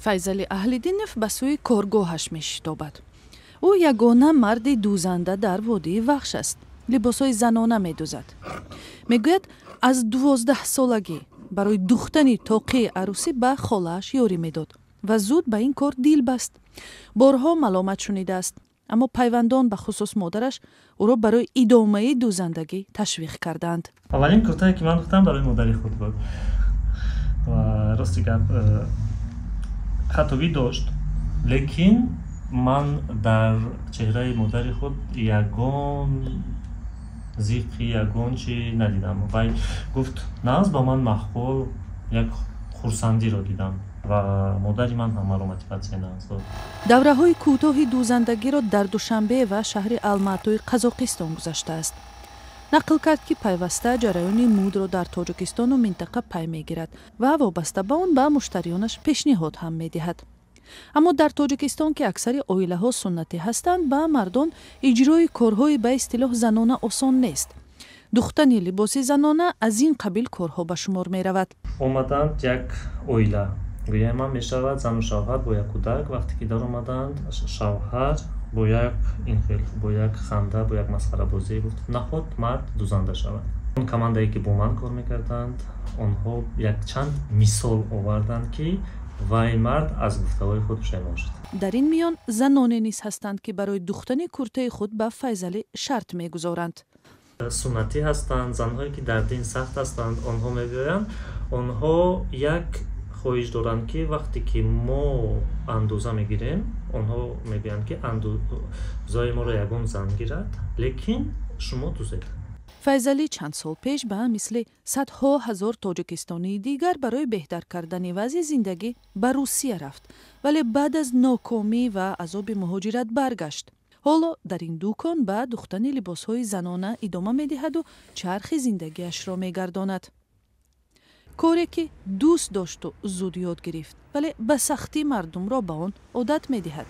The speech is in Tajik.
файзали аҳлиддинов ба сӯи коргоҳаш мешитобад. ӯ ягона марди дӯзанда дар водии вахш аст. либосҳои занона медӯзад. мегӯяд аз 12 солагӣ барои духтани тоқии арӯсӣ ба холааш ёрӣ медод ва зуд ба ин кор дил баст. борҳо маломат шунидааст, аммо пайвандон ба хусус модараш ӯро барои идомаи дӯзандагӣ ташвиқ карданд. аввалин куртае ки ман духтам барои модари худ буд ва рости гап хаттобӣ дошт, лекин ман дар чеҳраи модари худ ягон зиқи, ягон чи надидам. вай гуфт нағз ба ман маъқул як хурсандиро дидам ва модари ман ҳам маро мотиватсия нағз дод. давраҳои кӯтоҳи дӯзандагиро дар душанбе ва шаҳри алматои қазоқистон гузаштааст. нақл кард ки пайваста ҷараёни мудро дар тоҷикистону минтақа пай мегирад ва вобаста ба он ба муштариёнаш пешниҳод ҳам медиҳад. аммо дар тоҷикистон ки аксари оилаҳо суннатӣ ҳастанд, ба мардон иҷрои корҳои ба истилоҳ занона осон нест. духтани либоси занона аз ин қабил корҳо ба шумор меравад. омаданд як оила, гӯя ман мешавад зану шавҳар бо як кӯдак, вақте ки дар омаданд шавҳар бо як инхел, бо як ханда, бо як масхарабозӣ гуфт наход мард дӯзанда шавад. он командае ки бо ман кор мекарданд, онҳо якчанд мисол оварданд ки вай мард аз гуфтаҳои худ пушаймон шуд. дар ин миён заноне низ ҳастанд ки барои духтани куртаи худ ба файзалӣ шарт мегузоранд. суннатӣ ҳастанд, занҳое ки дар дин сахт ҳастанд, онҳо мегӯянд, онҳо як хоҳиш доранд ки вақте ки мо андоза мегирем, онҳо мегӯянд ки андозаи моро ягон зан гирад, лекин шумо дӯзед. файзалӣ чанд сол пеш ба мисли садҳо ҳазор тоҷикистонии дигар барои беҳтар кардани вазъи зиндагӣ ба Русия рафт, вале баъд аз нокомӣ ва азоби муҳоҷират баргашт. ҳоло дар ин дӯкон ба духтани либосҳои занона идома медиҳаду чархи зиндагиашро мегардонад. коре ки дӯст дошту зуд ёд гирифт, вале ба сахтӣ мардумро ба он одат медиҳад.